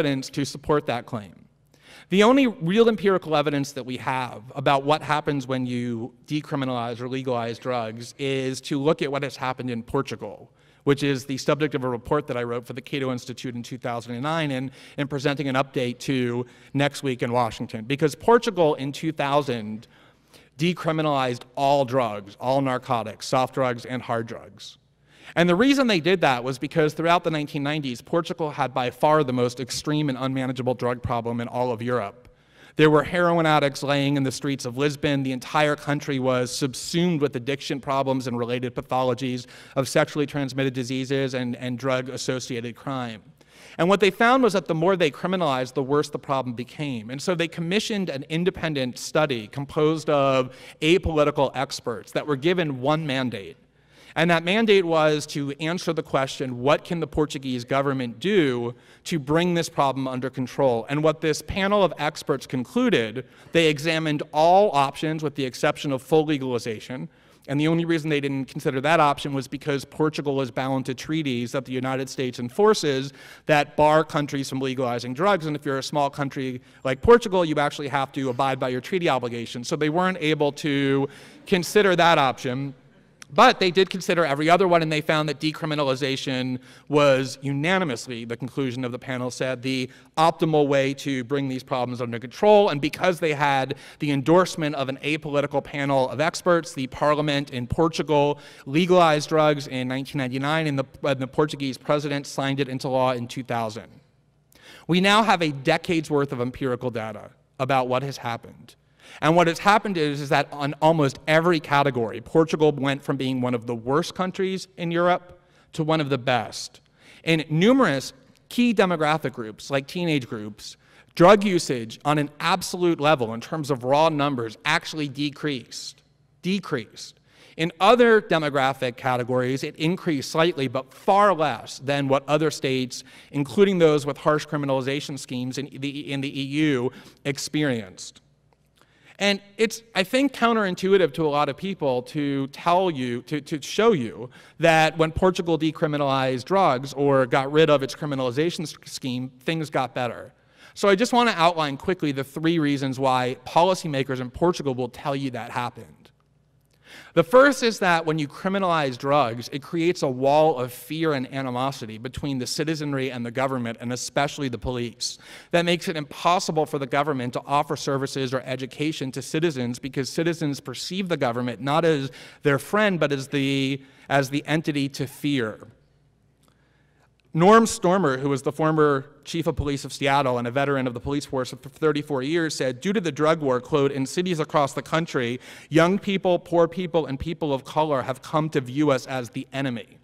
evidence to support that claim. The only real empirical evidence that we have about what happens when you decriminalize or legalize drugs is to look at what has happened in Portugal, which is the subject of a report that I wrote for the Cato Institute in 2009 and presenting an update to next week in Washington. Because Portugal in 2000 decriminalized all drugs, all narcotics, soft drugs and hard drugs. And the reason they did that was because throughout the 1990s, Portugal had by far the most extreme and unmanageable drug problem in all of Europe. There were heroin addicts laying in the streets of Lisbon. The entire country was subsumed with addiction problems and related pathologies of sexually transmitted diseases and drug-associated crime. And what they found was that the more they criminalized, the worse the problem became. And so they commissioned an independent study composed of apolitical experts that were given one mandate. And that mandate was to answer the question, what can the Portuguese government do to bring this problem under control? And what this panel of experts concluded, they examined all options with the exception of full legalization. And the only reason they didn't consider that option was because Portugal is bound to treaties that the United States enforces that bar countries from legalizing drugs. And if you're a small country like Portugal, you actually have to abide by your treaty obligations. So they weren't able to consider that option. But they did consider every other one, and they found that decriminalization was unanimously, the conclusion of the panel said, the optimal way to bring these problems under control. And because they had the endorsement of an apolitical panel of experts, the parliament in Portugal legalized drugs in 1999, and the Portuguese president signed it into law in 2000. We now have a decade's worth of empirical data about what has happened. And what has happened is that on almost every category, Portugal went from being one of the worst countries in Europe to one of the best. In numerous key demographic groups, like teenage groups, drug usage on an absolute level in terms of raw numbers actually decreased. In other demographic categories, it increased slightly, but far less than what other states, including those with harsh criminalization schemes in the EU, experienced. And it's, I think, counterintuitive to a lot of people to tell you, to show you that when Portugal decriminalized drugs or got rid of its criminalization scheme, things got better. So I just want to outline quickly the 3 reasons why policymakers in Portugal will tell you that happened. The first is that when you criminalize drugs, it creates a wall of fear and animosity between the citizenry and the government, and especially the police. That makes it impossible for the government to offer services or education to citizens because citizens perceive the government not as their friend, but as the entity to fear. Norm Stormer, who was the former chief of police of Seattle and a veteran of the police force for 34 years, said, due to the drug war, quote, in cities across the country, young people, poor people, and people of color have come to view us as the enemy.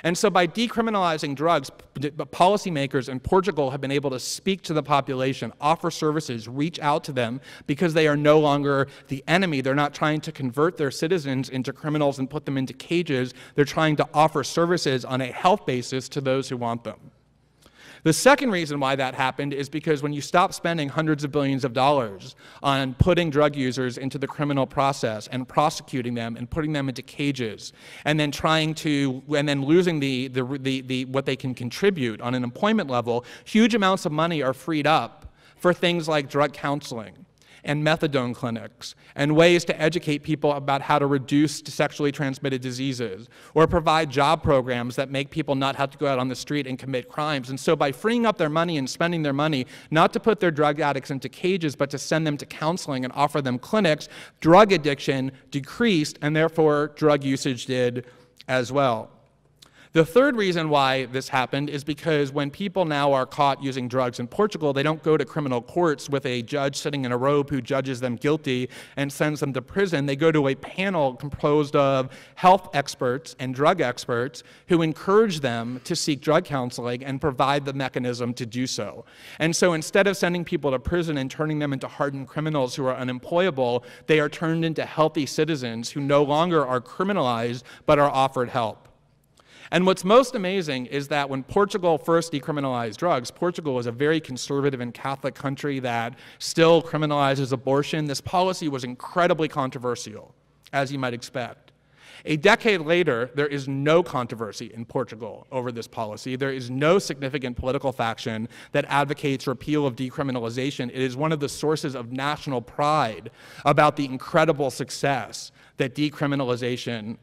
And so by decriminalizing drugs, policymakers in Portugal have been able to speak to the population, offer services, reach out to them because they are no longer the enemy. They're not trying to convert their citizens into criminals and put them into cages. They're trying to offer services on a health basis to those who want them. The second reason why that happened is because when you stop spending hundreds of billions of dollars on putting drug users into the criminal process and prosecuting them and putting them into cages and then losing what they can contribute on an employment level, huge amounts of money are freed up for things like drug counseling and methadone clinics, and ways to educate people about how to reduce sexually transmitted diseases, or provide job programs that make people not have to go out on the street and commit crimes. And so by freeing up their money and spending their money, not to put their drug addicts into cages, but to send them to counseling and offer them clinics, drug addiction decreased, and therefore drug usage did as well. The third reason why this happened is because when people now are caught using drugs in Portugal, they don't go to criminal courts with a judge sitting in a robe who judges them guilty and sends them to prison. They go to a panel composed of health experts and drug experts who encourage them to seek drug counseling and provide the mechanism to do so. And so instead of sending people to prison and turning them into hardened criminals who are unemployable, they are turned into healthy citizens who no longer are criminalized but are offered help. And what's most amazing is that when Portugal first decriminalized drugs, Portugal is a very conservative and Catholic country that still criminalizes abortion. This policy was incredibly controversial, as you might expect. A decade later, there is no controversy in Portugal over this policy. There is no significant political faction that advocates repeal of decriminalization. It is one of the sources of national pride about the incredible success that decriminalization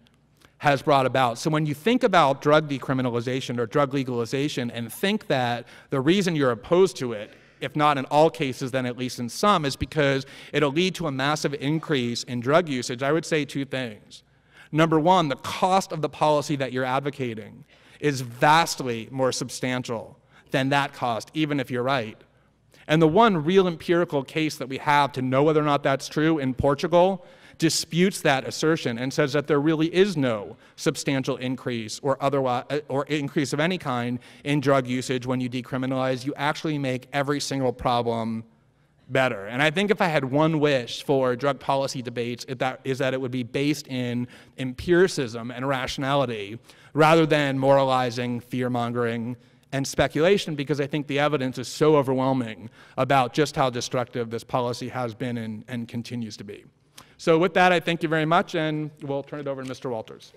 has brought about. So when you think about drug decriminalization or drug legalization and think that the reason you're opposed to it, if not in all cases, then at least in some, is because it'll lead to a massive increase in drug usage, I would say two things. Number one, the cost of the policy that you're advocating is vastly more substantial than that cost, even if you're right. And the one real empirical case that we have to know whether or not that's true in Portugal disputes that assertion and says that there really is no substantial increase or increase of any kind in drug usage when you decriminalize. You actually make every single problem better. And I think if I had one wish for drug policy debates, is that it would be based in empiricism and rationality rather than moralizing, fear-mongering, and speculation, because I think the evidence is so overwhelming about just how destructive this policy has been and continues to be. So with that, I thank you very much, and we'll turn it over to Mr. Walters.